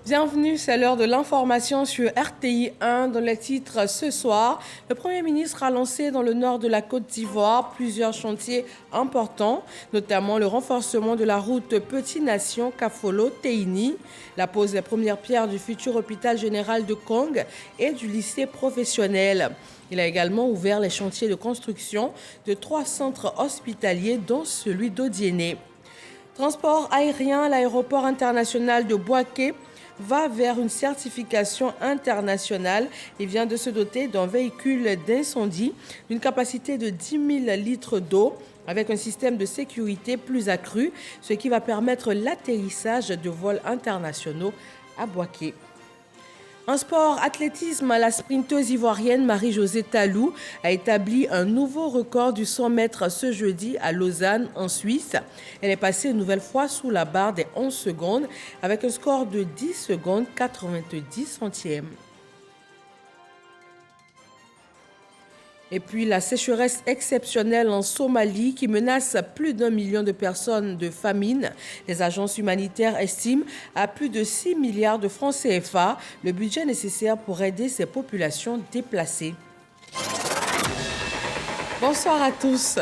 Bienvenue, c'est l'heure de l'information sur RTI 1. Dans les titres ce soir, le Premier ministre a lancé dans le nord de la Côte d'Ivoire plusieurs chantiers importants, notamment le renforcement de la route Petit-Nation Kafolo-Teini, la pose des premières pierres du futur hôpital général de Kong et du lycée professionnel. Il a également ouvert les chantiers de construction de 3 centres hospitaliers, dont celui d'Odiéné. Transport aérien, l'aéroport international de Bouaké va vers une certification internationale et vient de se doter d'un véhicule d'incendie d'une capacité de 10 000 litres d'eau avec un système de sécurité plus accru, ce qui va permettre l'atterrissage de vols internationaux à Bouaké. En sport athlétisme, la sprinteuse ivoirienne Marie-Josée Talou a établi un nouveau record du 100 mètres ce jeudi à Lausanne, en Suisse. Elle est passée une nouvelle fois sous la barre des 11 secondes avec un score de 10 secondes 90 centièmes. Et puis la sécheresse exceptionnelle en Somalie qui menace plus d'1 million de personnes de famine. Les agences humanitaires estiment à plus de 6 milliards de francs CFA le budget nécessaire pour aider ces populations déplacées. Bonsoir à tous.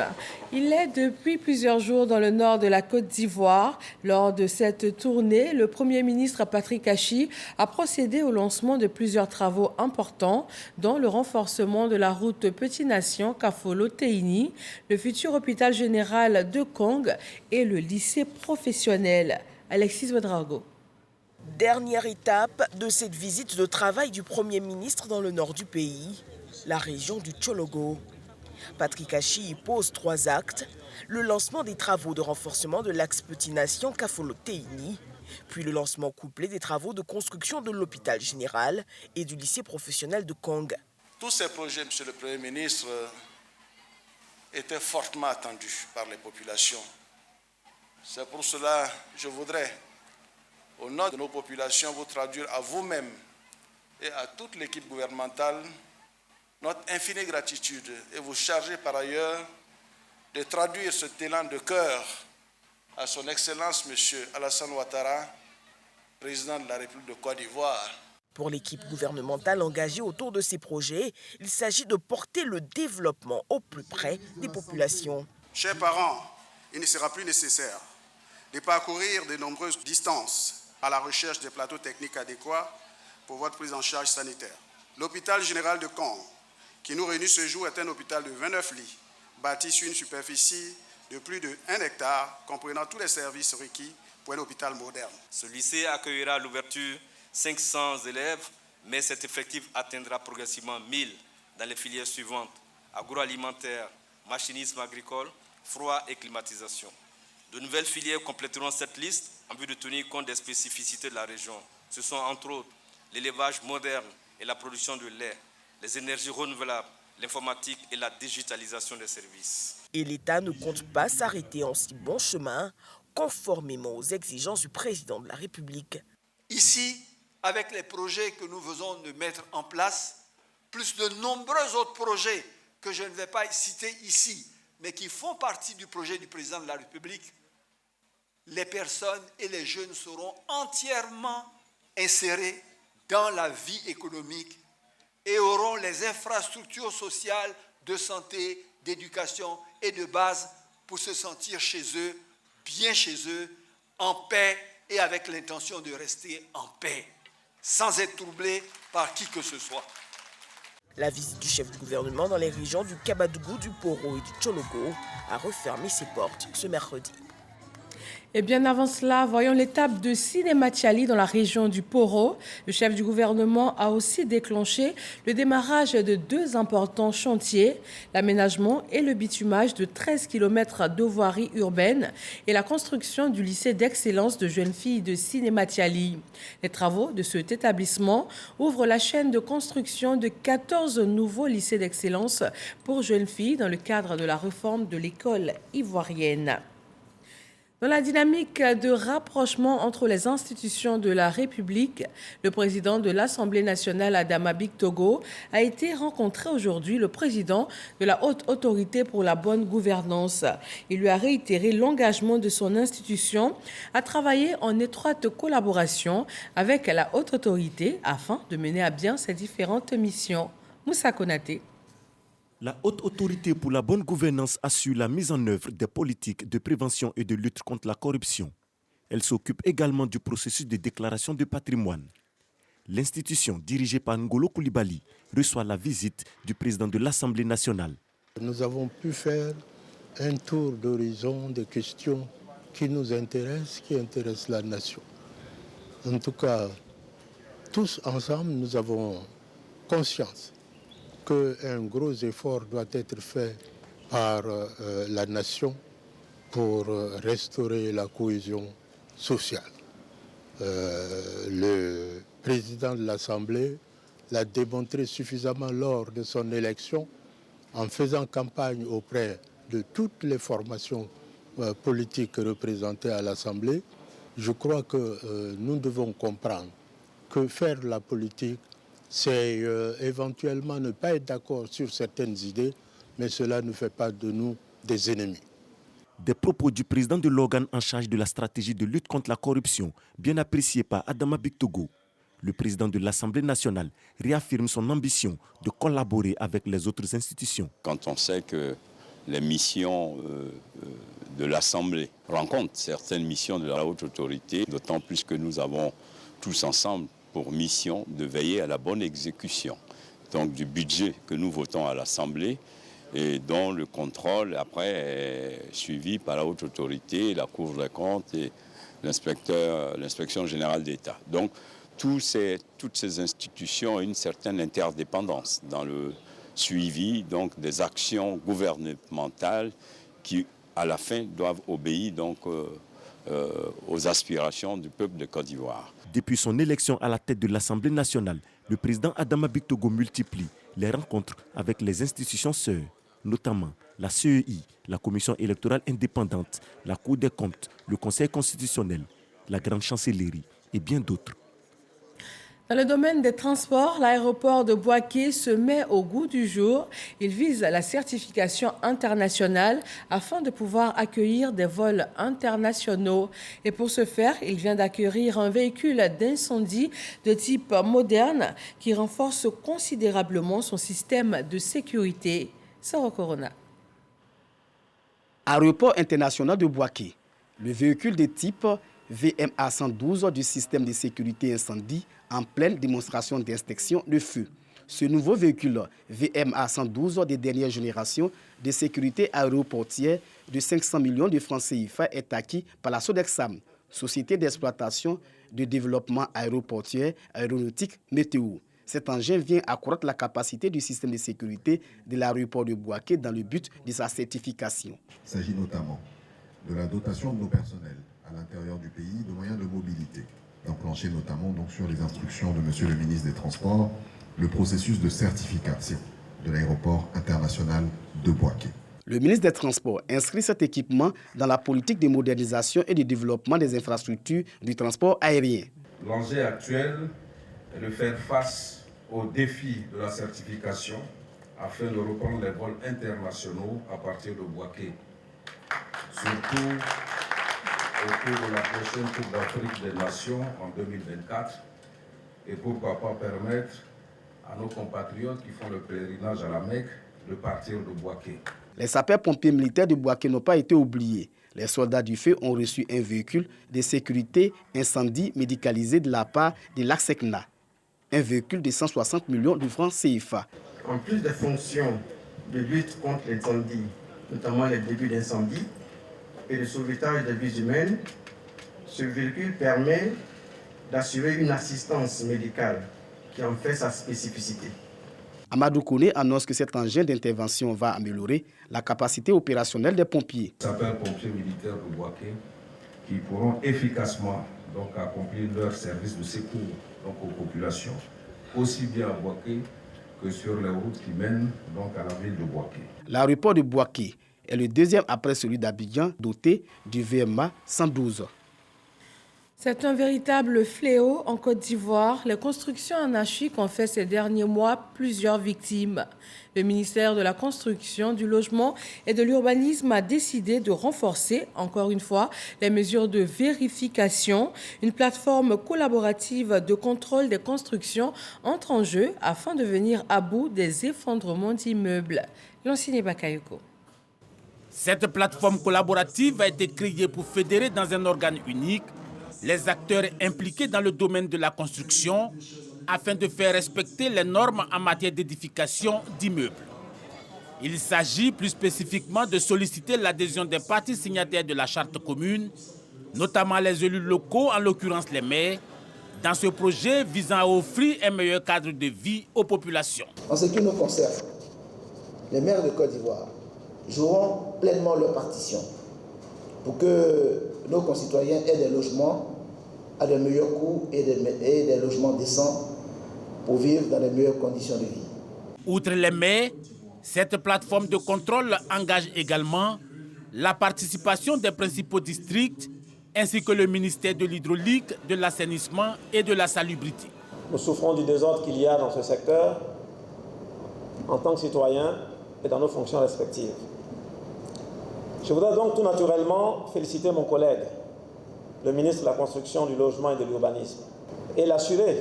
Il est depuis plusieurs jours dans le nord de la Côte d'Ivoire. Lors de cette tournée, le Premier ministre Patrick Achi a procédé au lancement de plusieurs travaux importants, dont le renforcement de la route Petit-Nation Kafolo-Teini, le futur hôpital général de Kong et le lycée professionnel. Alexis Ouedraogo. Dernière étape de cette visite de travail du Premier ministre dans le nord du pays, la région du Tchologo. Patrick Achi y pose 3 actes, le lancement des travaux de renforcement de l'axe Petit-Nation Kafolo-Teini, puis le lancement couplé des travaux de construction de l'hôpital général et du lycée professionnel de Kong. Tous ces projets, Monsieur le Premier ministre, étaient fortement attendus par les populations. C'est pour cela que je voudrais, au nom de nos populations, vous traduire à vous-même et à toute l'équipe gouvernementale notre infinie gratitude et vous charger par ailleurs de traduire cet élan de cœur à son Excellence M. Alassane Ouattara, président de la République de Côte d'Ivoire. Pour l'équipe gouvernementale engagée autour de ces projets, il s'agit de porter le développement au plus près des populations. Chers parents, il ne sera plus nécessaire de parcourir de nombreuses distances à la recherche des plateaux techniques adéquats pour votre prise en charge sanitaire. L'hôpital général de Kong, qui nous réunit ce jour, est un hôpital de 29 lits, bâti sur une superficie de plus de 1 hectare, comprenant tous les services requis pour un hôpital moderne. Ce lycée accueillera à l'ouverture 500 élèves, mais cet effectif atteindra progressivement 1000 dans les filières suivantes: agroalimentaire, machinisme agricole, froid et climatisation. De nouvelles filières compléteront cette liste en vue de tenir compte des spécificités de la région. Ce sont entre autres l'élevage moderne et la production de lait, les énergies renouvelables, l'informatique et la digitalisation des services. Et l'État ne compte pas s'arrêter en si bon chemin, conformément aux exigences du président de la République. Ici, avec les projets que nous venons de mettre en place, plus de nombreux autres projets que je ne vais pas citer ici, mais qui font partie du projet du président de la République, les personnes et les jeunes seront entièrement insérés dans la vie économique et auront les infrastructures sociales de santé, d'éducation et de base pour se sentir chez eux, bien chez eux, en paix et avec l'intention de rester en paix, sans être troublés par qui que ce soit. La visite du chef du gouvernement dans les régions du Kabadougou, du Poro et du Tchologo a refermé ses portes ce mercredi. Et bien avant cela, voyons l'étape de Sinématiali dans la région du Poro. Le chef du gouvernement a aussi déclenché le démarrage de 2 importants chantiers, l'aménagement et le bitumage de 13 km de voirie urbaine et la construction du lycée d'excellence de jeunes filles de Sinématiali. Les travaux de cet établissement ouvrent la chaîne de construction de 14 nouveaux lycées d'excellence pour jeunes filles dans le cadre de la réforme de l'école ivoirienne. Dans la dynamique de rapprochement entre les institutions de la République, le président de l'Assemblée nationale, Adama Bictogo, a été rencontré aujourd'hui le président de la Haute Autorité pour la bonne gouvernance. Il lui a réitéré l'engagement de son institution à travailler en étroite collaboration avec la Haute Autorité afin de mener à bien ses différentes missions. Moussa Konaté. La Haute Autorité pour la bonne gouvernance assure la mise en œuvre des politiques de prévention et de lutte contre la corruption. Elle s'occupe également du processus de déclaration de patrimoine. L'institution, dirigée par Ngolo Coulibaly, reçoit la visite du président de l'Assemblée nationale. Nous avons pu faire un tour d'horizon des questions qui nous intéressent, qui intéressent la nation. En tout cas, tous ensemble, nous avons conscience qu'un gros effort doit être fait par la nation pour restaurer la cohésion sociale. Le président de l'Assemblée l'a démontré suffisamment lors de son élection en faisant campagne auprès de toutes les formations politiques représentées à l'Assemblée. Je crois que nous devons comprendre que faire la politique, c'est éventuellement ne pas être d'accord sur certaines idées, mais cela ne fait pas de nous des ennemis. Des propos du président de l'organe en charge de la stratégie de lutte contre la corruption, bien apprécié par Adama Bictogo. Le président de l'Assemblée nationale réaffirme son ambition de collaborer avec les autres institutions. Quand on sait que les missions de l'Assemblée rencontrent certaines missions de la haute autorité, d'autant plus que nous avons tous ensemble pour mission de veiller à la bonne exécution donc du budget que nous votons à l'Assemblée et dont le contrôle après est suivi par la haute autorité, la Cour des comptes et l'inspection générale d'État. Donc toutes ces institutions ont une certaine interdépendance dans le suivi donc, des actions gouvernementales qui à la fin doivent obéir donc, aux aspirations du peuple de Côte d'Ivoire. Depuis son élection à la tête de l'Assemblée nationale, le président Adama Bictogo multiplie les rencontres avec les institutions sœurs, notamment la CEI, la Commission électorale indépendante, la Cour des comptes, le Conseil constitutionnel, la Grande Chancellerie et bien d'autres. Dans le domaine des transports, l'aéroport de Bouaké se met au goût du jour. Il vise la certification internationale afin de pouvoir accueillir des vols internationaux. Et pour ce faire, il vient d'acquérir un véhicule d'incendie de type moderne qui renforce considérablement son système de sécurité. Soro Corona. Aéroport international de Bouaké, le véhicule de type VMA 112 du système de sécurité incendie en pleine démonstration d'extinction de feu. Ce nouveau véhicule VMA 112 des dernières générations de sécurité aéroportière de 500 millions de francs CFA est acquis par la Sodexam, Société d'exploitation de développement aéroportière aéronautique Météo. Cet engin vient accroître la capacité du système de sécurité de l'aéroport de Bouaké dans le but de sa certification. Il s'agit notamment de la dotation de nos personnels à l'intérieur du pays de moyens de mobilité, d'enclencher notamment donc, sur les instructions de Monsieur le ministre des Transports, le processus de certification de l'aéroport international de Bouaké. Le ministre des Transports inscrit cet équipement dans la politique de modernisation et de développement des infrastructures du transport aérien. L'enjeu actuel est de faire face aux défis de la certification afin de reprendre les vols internationaux à partir de Bouaké. Surtout au cours de la prochaine Coupe d'Afrique des Nations en 2024 et pourquoi pas permettre à nos compatriotes qui font le pèlerinage à la Mecque de partir de Bouaké. Les sapeurs-pompiers militaires de Bouaké n'ont pas été oubliés. Les soldats du feu ont reçu un véhicule de sécurité incendie médicalisé de la part de l'ACSECNA, un véhicule de 160 millions de francs CFA. En plus des fonctions de lutte contre l'incendie, notamment les débuts d'incendie, et de sauvetage des vies humaines, ce véhicule permet d'assurer une assistance médicale qui en fait sa spécificité. Amadou Kone annonce que cet engin d'intervention va améliorer la capacité opérationnelle des pompiers. Les sapeurs-pompiers militaires de Bouaké qui pourront efficacement donc, accomplir leur service de secours donc, aux populations, aussi bien à Bouaké que sur les routes qui mènent donc, à la ville de Bouaké. L'aéroport de Bouaké est le deuxième après celui d'Abidjan, doté du VMA 112. C'est un véritable fléau en Côte d'Ivoire. Les constructions anarchiques ont fait ces derniers mois plusieurs victimes. Le ministère de la Construction, du Logement et de l'Urbanisme a décidé de renforcer, encore une fois, les mesures de vérification. Une plateforme collaborative de contrôle des constructions entre en jeu afin de venir à bout des effondrements d'immeubles. Lancine Bakayoko. Cette plateforme collaborative a été créée pour fédérer dans un organe unique les acteurs impliqués dans le domaine de la construction afin de faire respecter les normes en matière d'édification d'immeubles. Il s'agit plus spécifiquement de solliciter l'adhésion des parties signataires de la charte commune, notamment les élus locaux, en l'occurrence les maires, dans ce projet visant à offrir un meilleur cadre de vie aux populations. En ce qui nous concerne, les maires de Côte d'Ivoire joueront pleinement leur partition pour que nos concitoyens aient des logements à de meilleurs coûts et des logements décents pour vivre dans les meilleures conditions de vie. Outre les maires, cette plateforme de contrôle engage également la participation des principaux districts ainsi que le ministère de l'Hydraulique, de l'Assainissement et de la Salubrité. Nous souffrons du désordre qu'il y a dans ce secteur en tant que citoyens et dans nos fonctions respectives. Je voudrais donc tout naturellement féliciter mon collègue, le ministre de la Construction, du Logement et de l'Urbanisme, et l'assurer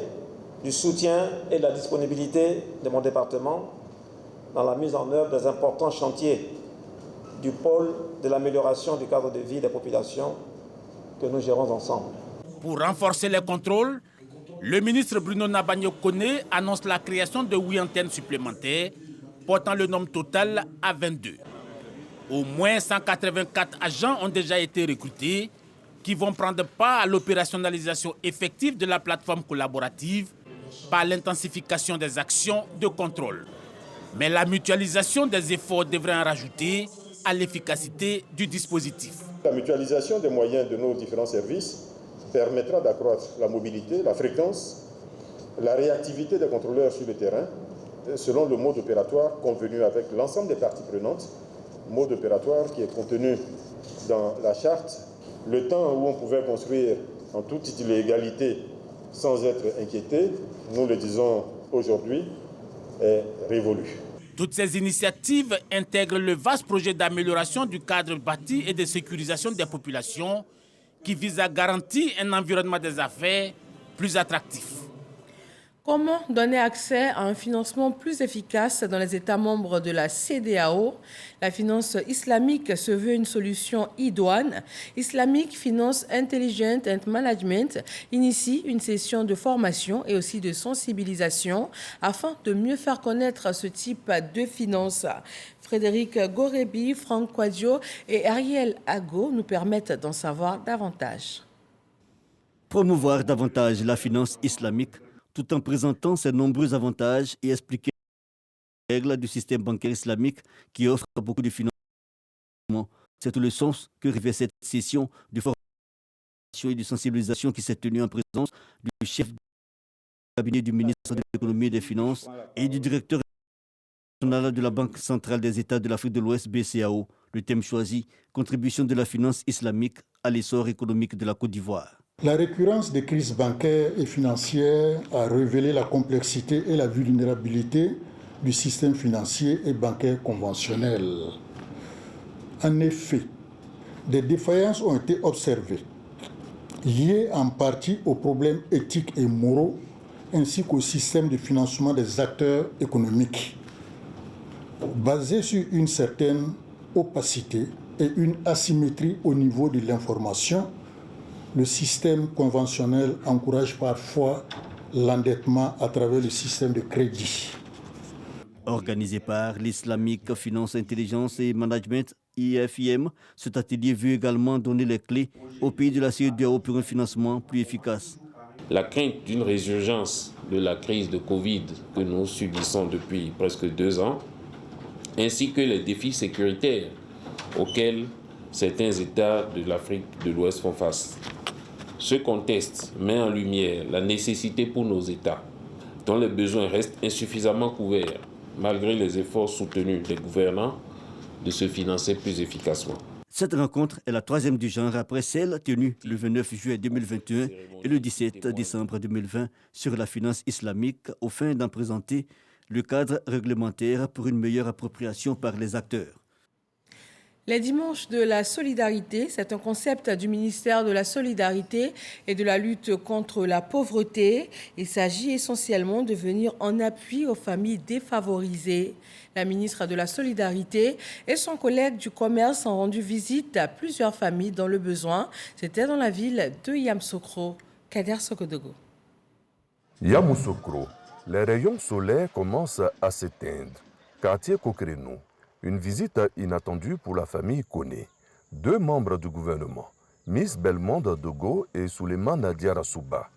du soutien et de la disponibilité de mon département dans la mise en œuvre des importants chantiers du pôle de l'amélioration du cadre de vie des populations que nous gérons ensemble. Pour renforcer les contrôles, le ministre Bruno Nabagno-Koné annonce la création de 8 antennes supplémentaires, portant le nombre total à 22. Au moins 184 agents ont déjà été recrutés qui vont prendre part à l'opérationnalisation effective de la plateforme collaborative par l'intensification des actions de contrôle. Mais la mutualisation des efforts devrait en rajouter à l'efficacité du dispositif. La mutualisation des moyens de nos différents services permettra d'accroître la mobilité, la fréquence, la réactivité des contrôleurs sur le terrain selon le mode opératoire convenu avec l'ensemble des parties prenantes, mode opératoire qui est contenu dans la charte. Le temps où on pouvait construire en toute illégalité sans être inquiété, nous le disons aujourd'hui, est révolu. Toutes ces initiatives intègrent le vaste projet d'amélioration du cadre bâti et de sécurisation des populations qui vise à garantir un environnement des affaires plus attractif. Comment donner accès à un financement plus efficace dans les États membres de la CEDEAO? La finance islamique se veut une solution idoine. Islamic Finance Intelligent and Management initie une session de formation et aussi de sensibilisation afin de mieux faire connaître ce type de finance. Frédéric Gorebi, Franck Quadio et Ariel Ago nous permettent d'en savoir davantage. Promouvoir davantage la finance islamique tout en présentant ses nombreux avantages et expliquer les règles du système bancaire islamique qui offre beaucoup de financement. C'est tout le sens que revêt cette session de formation et de sensibilisation qui s'est tenue en présence du chef du cabinet du ministre de l'économie et des finances et du directeur national de la Banque centrale des États de l'Afrique de l'Ouest, BCAO. Le thème choisi, contribution de la finance islamique à l'essor économique de la Côte d'Ivoire. La récurrence des crises bancaires et financières a révélé la complexité et la vulnérabilité du système financier et bancaire conventionnel. En effet, des défaillances ont été observées, liées en partie aux problèmes éthiques et moraux, ainsi qu'au système de financement des acteurs économiques, basé sur une certaine opacité et une asymétrie au niveau de l'information. Le système conventionnel encourage parfois l'endettement à travers le système de crédit. Organisé par l'Islamic Finance Intelligence et Management, IFIM, cet atelier veut également donner les clés aux pays de la CEDEAO pour un financement plus efficace. La crainte d'une résurgence de la crise de Covid que nous subissons depuis presque 2 ans, ainsi que les défis sécuritaires auxquels certains États de l'Afrique de l'Ouest font face. Ce contexte met en lumière la nécessité pour nos États, dont les besoins restent insuffisamment couverts, malgré les efforts soutenus des gouvernants, de se financer plus efficacement. Cette rencontre est la troisième du genre après celle tenue le 29 juillet 2021 et le 17 décembre 2020 sur la finance islamique aux fins d'en présenter le cadre réglementaire pour une meilleure appropriation par les acteurs. Les dimanches de la solidarité, c'est un concept du ministère de la Solidarité et de la lutte contre la pauvreté. Il s'agit essentiellement de venir en appui aux familles défavorisées. La ministre de la Solidarité et son collègue du commerce ont rendu visite à plusieurs familles dans le besoin. C'était dans la ville de Yamoussoukro. Kader Sokodogo. Yamoussoukro, les rayons solaires commencent à s'éteindre. Quartier Kokreno. Une visite inattendue pour la famille Koné. Deux membres du gouvernement, Miss Belmonde Dogo et Souleymane Diarra-Souba.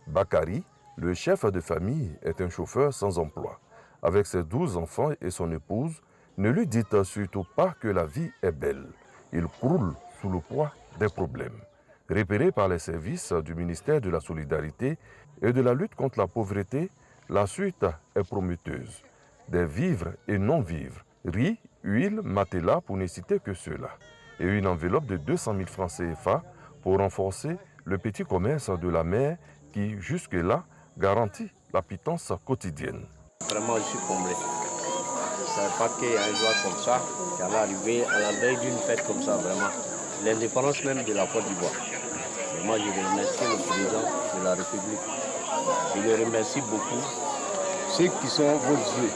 Bakari, le chef de famille, est un chauffeur sans emploi. Avec ses 12 enfants et son épouse, ne lui dites surtout pas que la vie est belle. Il croule sous le poids des problèmes. Repéré par les services du ministère de la Solidarité et de la lutte contre la pauvreté, la suite est prometteuse. Des vivres et non-vivres, riz, huile, matelas pour ne citer que cela. Et une enveloppe de 200 000 francs CFA pour renforcer le petit commerce de la mer qui, jusque-là, garantit la pitance quotidienne. Vraiment, je suis comblé. Je ne savais pas qu'il y a un jour comme ça qui allait arriver à la veille d'une fête comme ça, vraiment. L'indépendance même de la Côte d'Ivoire. Moi, je remercie le président de la République. Je le remercie beaucoup. Ceux qui sont vos yeux,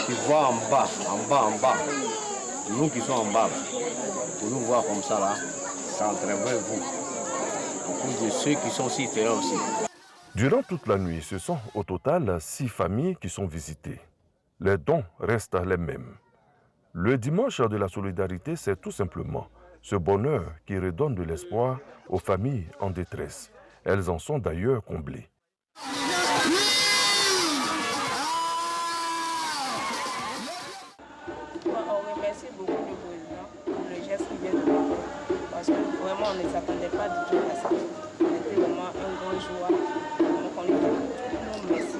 qui voient en bas. Nous qui sommes en bas, pour nous voir comme ça là, ça entraînerait vous. Beaucoup de ceux qui sont sur terrain aussi. Durant toute la nuit, ce sont au total 6 familles qui sont visitées. Les dons restent les mêmes. Le dimanche de la solidarité, c'est tout simplement ce bonheur qui redonne de l'espoir aux familles en détresse. Elles en sont d'ailleurs comblées. On remercie beaucoup le président pour le geste qu'il vient de faire. Parce que vraiment, on ne s'attendait pas du tout à ça. C'était vraiment un grand joie. Donc on lui dit merci.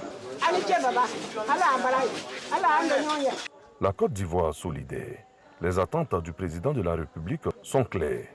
La Côte d'Ivoire solidaire. Les attentes du président de la République sont claires.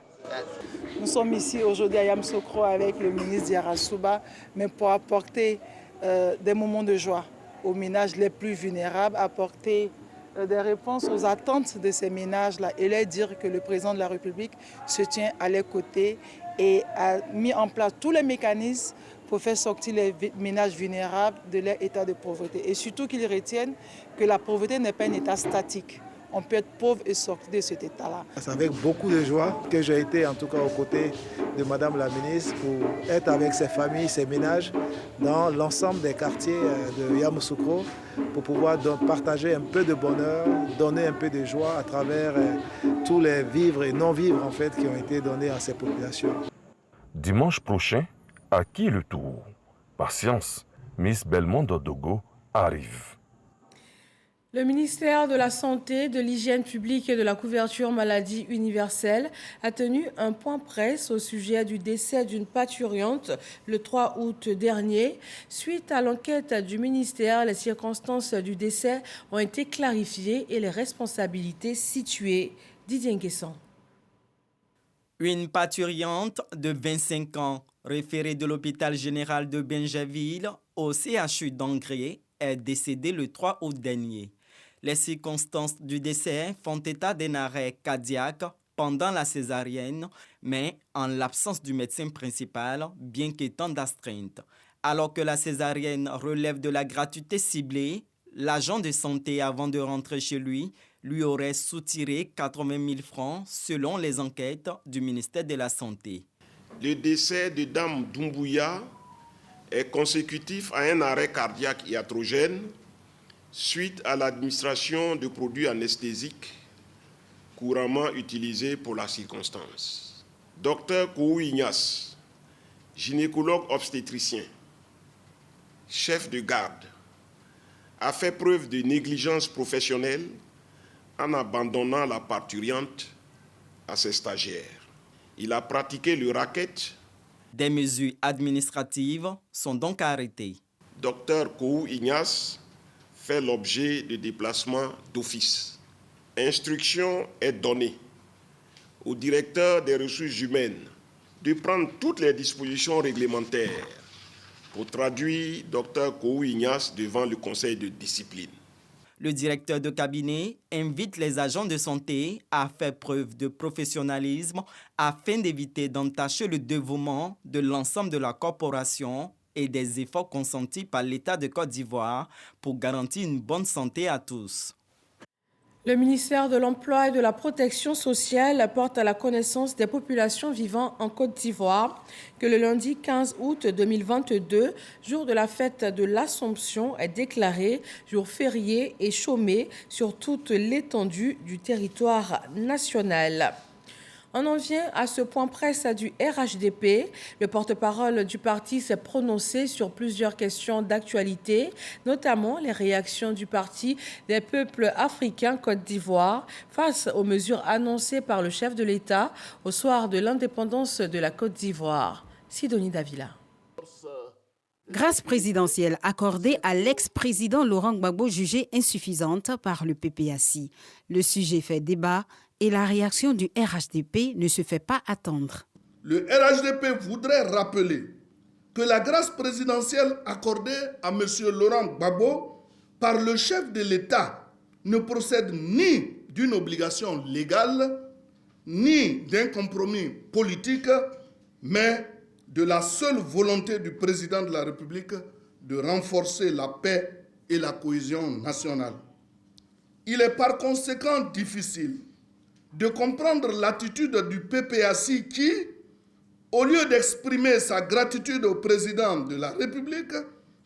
Nous sommes ici aujourd'hui à Yamoussoukro avec le ministre Diarra-Souba, mais pour apporter des moments de joie aux ménages les plus vulnérables, apporter des réponses aux attentes de ces ménages-là et leur dire que le président de la République se tient à leurs côtés et a mis en place tous les mécanismes pour faire sortir les ménages vulnérables de leur état de pauvreté. Et surtout qu'ils retiennent que la pauvreté n'est pas un état statique. On peut être pauvre et sortir de cet état-là. C'est avec beaucoup de joie que j'ai été en tout cas aux côtés de Madame la ministre pour être avec ses familles, ses ménages dans l'ensemble des quartiers de Yamoussoukro pour pouvoir donc partager un peu de bonheur, donner un peu de joie à travers tous les vivres et non-vivres en fait qui ont été donnés à ces populations. Dimanche prochain, à qui le tour? Patience, Miss Belmonde Dogo arrive. Le ministère de la Santé, de l'Hygiène publique et de la couverture maladie universelle a tenu un point presse au sujet du décès d'une parturiente le 3 août dernier. Suite à l'enquête du ministère, les circonstances du décès ont été clarifiées et les responsabilités situées. Didier Nguessan. Une parturiente de 25 ans, référée de l'hôpital général de Benjaville au CHU d'Angré, est décédée le 3 août dernier. Les circonstances du décès font état d'un arrêt cardiaque pendant la césarienne, mais en l'absence du médecin principal, bien qu'étant d'astreinte. Alors que la césarienne relève de la gratuité ciblée, l'agent de santé, avant de rentrer chez lui aurait soutiré 80 000 francs selon les enquêtes du ministère de la Santé. Le décès de Dame Doumbouya est consécutif à un arrêt cardiaque iatrogène suite à l'administration de produits anesthésiques couramment utilisés pour la circonstance. Dr Kou Ignace, gynécologue obstétricien, chef de garde, a fait preuve de négligence professionnelle en abandonnant la parturiente à ses stagiaires. Il a pratiqué le racket. Des mesures administratives sont donc arrêtées. Dr Kou Ignace fait l'objet de déplacements d'office. instruction est donnée au directeur des ressources humaines de prendre toutes les dispositions réglementaires pour traduire Dr Kou Ignace devant le conseil de discipline. Le directeur de cabinet invite les agents de santé à faire preuve de professionnalisme afin d'éviter d'entacher le dévouement de l'ensemble de la corporation et des efforts consentis par l'État de Côte d'Ivoire pour garantir une bonne santé à tous. Le ministère de l'Emploi et de la Protection sociale porte à la connaissance des populations vivant en Côte d'Ivoire que le lundi 15 août 2022, jour de la fête de l'Assomption, est déclaré jour férié et chômé sur toute l'étendue du territoire national. On en vient à ce point presse du RHDP. Le porte-parole du parti s'est prononcé sur plusieurs questions d'actualité, notamment les réactions du parti des peuples africains Côte d'Ivoire face aux mesures annoncées par le chef de l'État au soir de l'indépendance de la Côte d'Ivoire. Sidonie Davila. Grâce présidentielle accordée à l'ex-président Laurent Gbagbo jugée insuffisante par le PPACI. Le sujet fait débat et la réaction du RHDP ne se fait pas attendre. Le RHDP voudrait rappeler que la grâce présidentielle accordée à M. Laurent Gbagbo par le chef de l'État ne procède ni d'une obligation légale, ni d'un compromis politique, mais de la seule volonté du président de la République de renforcer la paix et la cohésion nationale. Il est par conséquent difficile de comprendre l'attitude du PPACI qui, au lieu d'exprimer sa gratitude au président de la République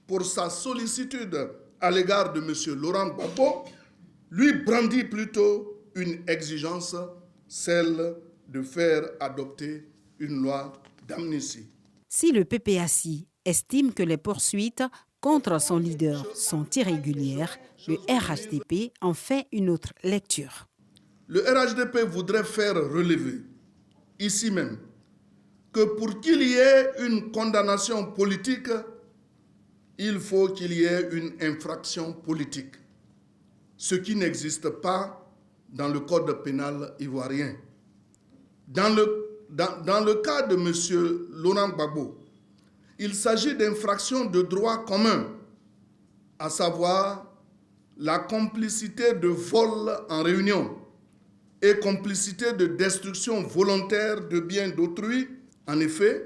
pour sa sollicitude à l'égard de M. Laurent Gbagbo, lui brandit plutôt une exigence, celle de faire adopter une loi d'amnistie. Si le PPACI estime que les poursuites contre son leader sont irrégulières, le RHDP en fait une autre lecture. Le RHDP voudrait faire relever, ici même, que pour qu'il y ait une condamnation politique, il faut qu'il y ait une infraction politique, ce qui n'existe pas dans le code pénal ivoirien. Dans le cas de M. Laurent Gbagbo, il s'agit d'infractions de droit commun, à savoir la complicité de vol en réunion et complicité de destruction volontaire de biens d'autrui. En effet,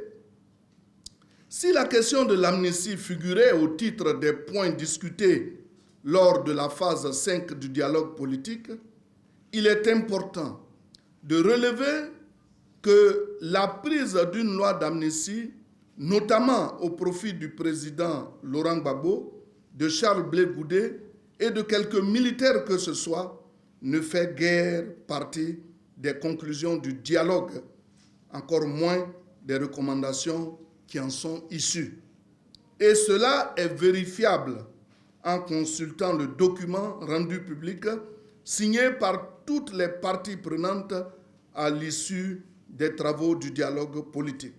si la question de l'amnistie figurait au titre des points discutés lors de la phase 5 du dialogue politique, il est important de relever que la prise d'une loi d'amnistie, notamment au profit du président Laurent Gbagbo, de Charles Blé Goudé et de quelques militaires que ce soit, ne fait guère partie des conclusions du dialogue, encore moins des recommandations qui en sont issues. Et cela est vérifiable en consultant le document rendu public signé par toutes les parties prenantes à l'issue des travaux du dialogue politique.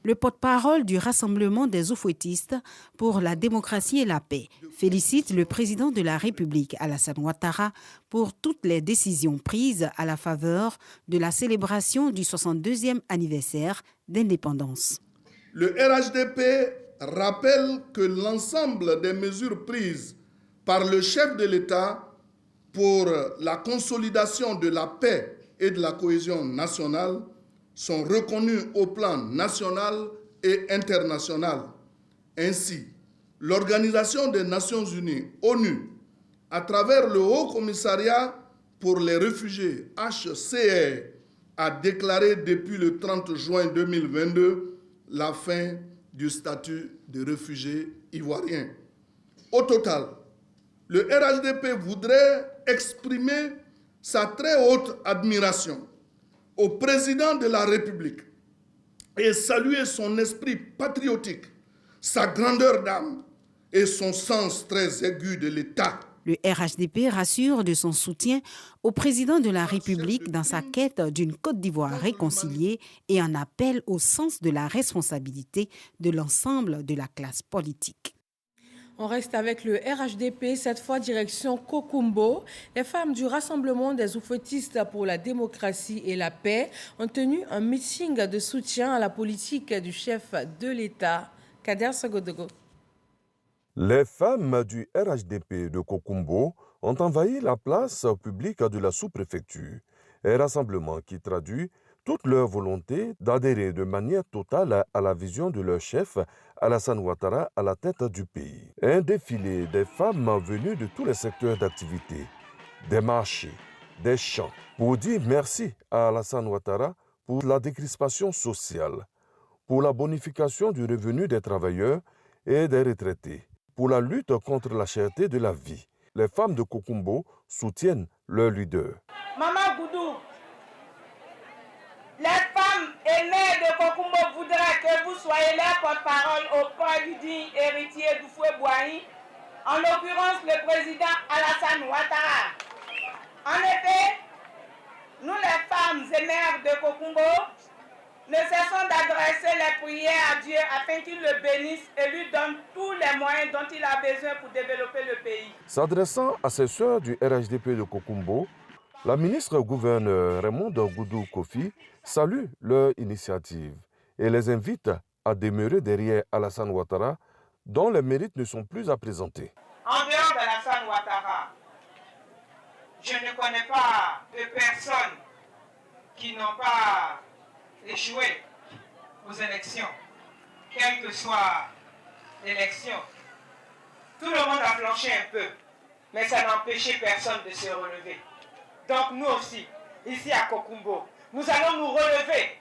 Le porte-parole du Rassemblement des Oufouettistes pour la démocratie et la paix félicite le président de la République, Alassane Ouattara, pour toutes les décisions prises à la faveur de la célébration du 62e anniversaire d'indépendance. Le RHDP rappelle que l'ensemble des mesures prises par le chef de l'État pour la consolidation de la paix et de la cohésion nationale sont reconnus au plan national et international. Ainsi, l'Organisation des Nations Unies, ONU, à travers le Haut Commissariat pour les réfugiés, HCR, a déclaré depuis le 30 juin 2022 la fin du statut de réfugié ivoirien. Au total, le RHDP voudrait exprimer sa très haute admiration au président de la République et saluer son esprit patriotique, sa grandeur d'âme et son sens très aigu de l'État. Le RHDP rassure de son soutien au président de la République dans sa quête d'une Côte d'Ivoire réconciliée et en appelle au sens de la responsabilité de l'ensemble de la classe politique. On reste avec le RHDP, cette fois direction Kokumbo. Les femmes du Rassemblement des oufouettistes pour la démocratie et la paix ont tenu un meeting de soutien à la politique du chef de l'État, Kader Sagodogo. Les femmes du RHDP de Kokumbo ont envahi la place publique de la sous-préfecture. Un rassemblement qui traduit toute leur volonté d'adhérer de manière totale à la vision de leur chef, Alassane Ouattara, à la tête du pays. Un défilé des femmes venues de tous les secteurs d'activité, des marchés, des champs, pour dire merci à Alassane Ouattara pour la décrispation sociale, pour la bonification du revenu des travailleurs et des retraités, pour la lutte contre la cherté de la vie. Les femmes de Kokumbo soutiennent leur leader. Maman Goudou, les femmes et mères de Kokumbo voudraient que vous soyez leur porte-parole auprès du digne héritier d'Oufoué-Boigny, en l'occurrence le président Alassane Ouattara. En effet, nous les femmes et mères de Kokumbo ne cessons d'adresser les prières à Dieu afin qu'il le bénisse et lui donne tous les moyens dont il a besoin pour développer le pays. S'adressant à ses sœurs du RHDP de Kokumbo, la ministre-gouverneur Raymond Goudou Kofi salue leur initiative et les invite à demeurer derrière Alassane Ouattara, dont les mérites ne sont plus à présenter. En dehors d'Alassane Ouattara, je ne connais pas de personnes qui n'ont pas échoué aux élections, quelle que soit l'élection. Tout le monde a flanché un peu, mais ça n'a empêché personne de se relever. Donc nous aussi, ici à Kokumbo, nous allons nous relever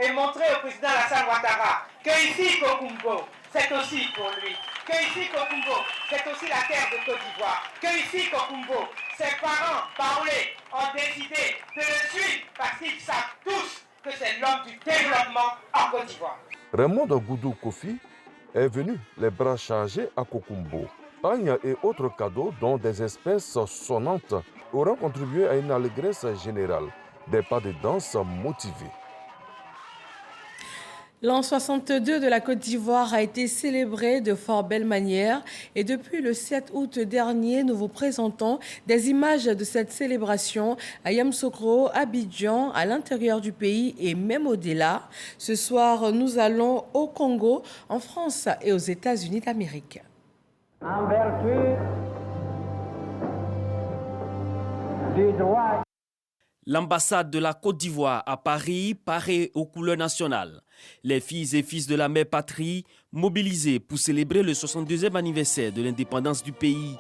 et montrer au président Alassane Ouattara que ici Kokumbo, c'est aussi pour lui. Que ici Kokumbo, c'est aussi la terre de Côte d'Ivoire. Que ici Kokumbo, ses parents, Baoulé, ont décidé de le suivre parce qu'ils savent tous que c'est l'homme du développement en Côte d'Ivoire. Raymond Goudou Kofi est venu les bras chargés à Kokumbo. Pagnes et autres cadeaux, dont des espèces sonnantes, auront contribué à une allégresse générale, des pas de danse motivés. L'an 62 de la Côte d'Ivoire a été célébré de fort belle manière et depuis le 7 août dernier, nous vous présentons des images de cette célébration à Yamoussoukro, Abidjan, à l'intérieur du pays et même au-delà. Ce soir, nous allons au Congo, en France et aux États-Unis d'Amérique. En vertu du droit. L'ambassade de la Côte d'Ivoire à Paris paraît aux couleurs nationales. Les filles et fils de la mère patrie mobilisés pour célébrer le 62e anniversaire de l'indépendance du pays.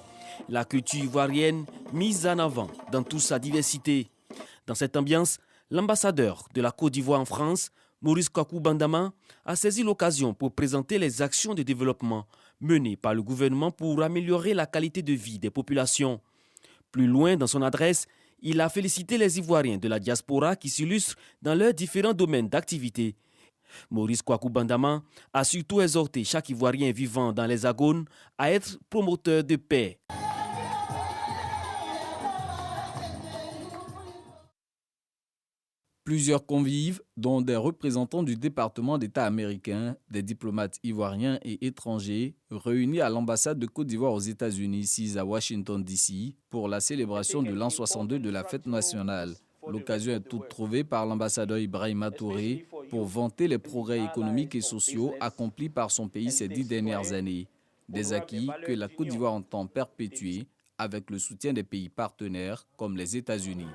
La culture ivoirienne mise en avant dans toute sa diversité. Dans cette ambiance, l'ambassadeur de la Côte d'Ivoire en France, Maurice Kwaku Bandama, a saisi l'occasion pour présenter les actions de développement menées par le gouvernement pour améliorer la qualité de vie des populations. Plus loin dans son adresse, il a félicité les Ivoiriens de la diaspora qui s'illustrent dans leurs différents domaines d'activité. Maurice Kwaku Bandama a surtout exhorté chaque Ivoirien vivant dans l'Hexagone à être promoteur de paix. Plusieurs convives, dont des représentants du département d'État américain, des diplomates ivoiriens et étrangers, réunis à l'ambassade de Côte d'Ivoire aux États-Unis, sise à Washington, D.C., pour la célébration de l'an 62 de la fête nationale. L'occasion est toute trouvée par l'ambassadeur Ibrahima Touré pour vanter les progrès économiques et sociaux accomplis par son pays ces 10 dernières années. Des acquis que la Côte d'Ivoire entend perpétuer avec le soutien des pays partenaires comme les États-Unis.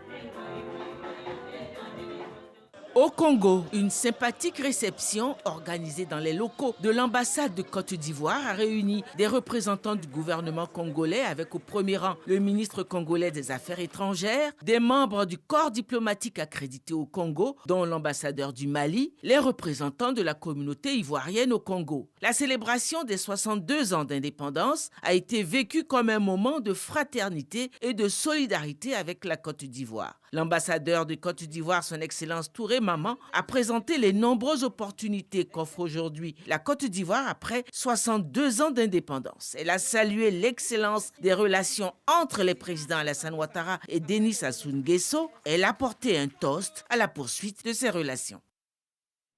Au Congo, une sympathique réception organisée dans les locaux de l'ambassade de Côte d'Ivoire a réuni des représentants du gouvernement congolais avec au premier rang le ministre congolais des Affaires étrangères, des membres du corps diplomatique accrédité au Congo, dont l'ambassadeur du Mali, les représentants de la communauté ivoirienne au Congo. La célébration des 62 ans d'indépendance a été vécue comme un moment de fraternité et de solidarité avec la Côte d'Ivoire. L'ambassadeur de Côte d'Ivoire, son Excellence Touré Maman, a présenté les nombreuses opportunités qu'offre aujourd'hui la Côte d'Ivoire après 62 ans d'indépendance. Elle a salué l'excellence des relations entre les présidents Alassane Ouattara et Denis Sassou Nguesso. Elle a porté un toast à la poursuite de ces relations.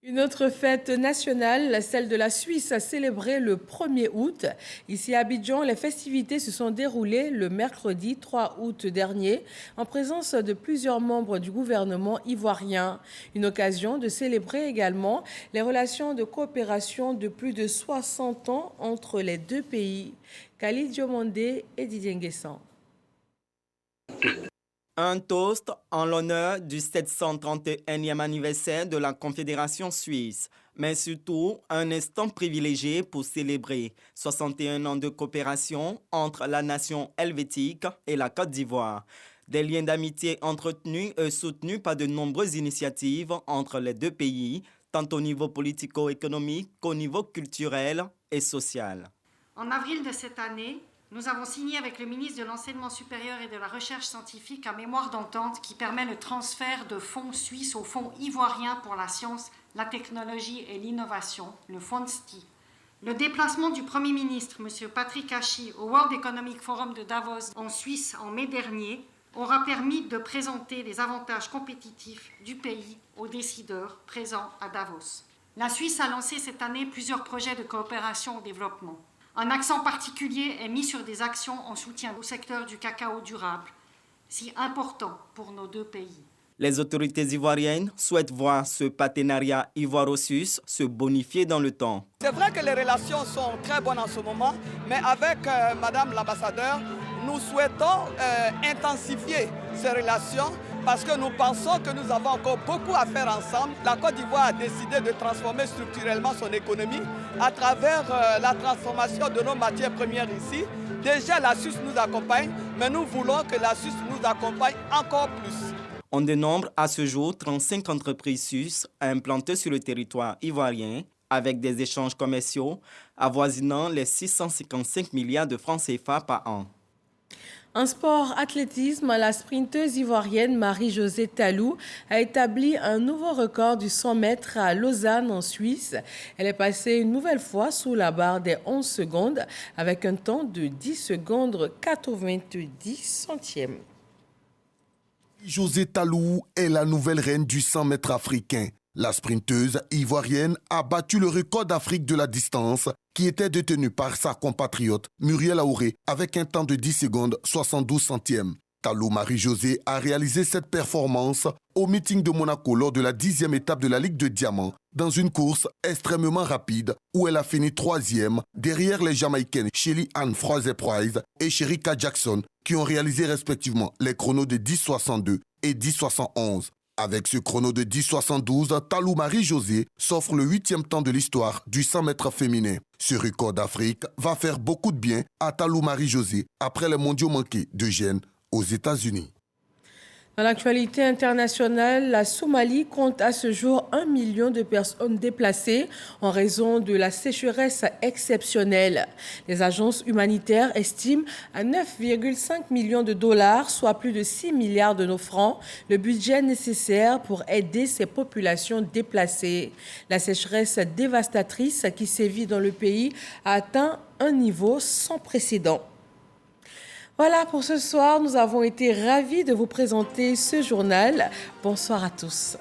Une autre fête nationale, celle de la Suisse, a célébré le 1er août. Ici à Abidjan, les festivités se sont déroulées le mercredi 3 août dernier en présence de plusieurs membres du gouvernement ivoirien. Une occasion de célébrer également les relations de coopération de plus de 60 ans entre les deux pays. Khalid Diomandé et Didier Nguessan. Un toast en l'honneur du 731e anniversaire de la Confédération suisse, mais surtout un instant privilégié pour célébrer 61 ans de coopération entre la nation helvétique et la Côte d'Ivoire. Des liens d'amitié entretenus et soutenus par de nombreuses initiatives entre les deux pays, tant au niveau politico-économique qu'au niveau culturel et social. En avril de cette année, nous avons signé avec le ministre de l'Enseignement supérieur et de la Recherche scientifique un mémoire d'entente qui permet le transfert de fonds suisses au Fonds ivoirien pour la science, la technologie et l'innovation, le FONSTI. Le déplacement du Premier ministre, M. Patrick Hachi, au World Economic Forum de Davos en Suisse en mai dernier, aura permis de présenter les avantages compétitifs du pays aux décideurs présents à Davos. La Suisse a lancé cette année plusieurs projets de coopération au développement. Un accent particulier est mis sur des actions en soutien au secteur du cacao durable, si important pour nos deux pays. Les autorités ivoiriennes souhaitent voir ce partenariat ivoiro-suisse se bonifier dans le temps. C'est vrai que les relations sont très bonnes en ce moment, mais avec Madame l'ambassadeur, nous souhaitons intensifier ces relations parce que nous pensons que nous avons encore beaucoup à faire ensemble. La Côte d'Ivoire a décidé de transformer structurellement son économie à travers la transformation de nos matières premières ici. Déjà, la Suisse nous accompagne, mais nous voulons que la Suisse nous accompagne encore plus. On dénombre à ce jour 35 entreprises suisses implantées sur le territoire ivoirien avec des échanges commerciaux avoisinant les 655 milliards de francs CFA par an. En sport athlétisme, la sprinteuse ivoirienne Marie-Josée Talou a établi un nouveau record du 100 mètres à Lausanne en Suisse. Elle est passée une nouvelle fois sous la barre des 11 secondes avec un temps de 10 secondes 90 centièmes. Josée Talou est la nouvelle reine du 100 mètres africain. La sprinteuse ivoirienne a battu le record d'Afrique de la distance qui était détenu par sa compatriote Muriel Aouré avec un temps de 10 secondes 72 centièmes. Talou Marie-Josée a réalisé cette performance au meeting de Monaco lors de la 10e étape de la Ligue de Diamant dans une course extrêmement rapide où elle a fini 3e derrière les Jamaïcaines Shelly Ann Fraser-Price et Sherika Jackson qui ont réalisé respectivement les chronos de 10,62 et 10,71. Avec ce chrono de 10,72, Talou Marie-Josée s'offre le 8e temps de l'histoire du 100 mètres féminin. Ce record d'Afrique va faire beaucoup de bien à Talou Marie-Josée après les mondiaux manqués de Gênes aux États-Unis. Dans l'actualité internationale, la Somalie compte à ce jour 1 million de personnes déplacées en raison de la sécheresse exceptionnelle. Les agences humanitaires estiment à 9,5 millions de dollars, soit plus de 6 milliards de nos francs, le budget nécessaire pour aider ces populations déplacées. La sécheresse dévastatrice qui sévit dans le pays a atteint un niveau sans précédent. Voilà pour ce soir, nous avons été ravis de vous présenter ce journal. Bonsoir à tous.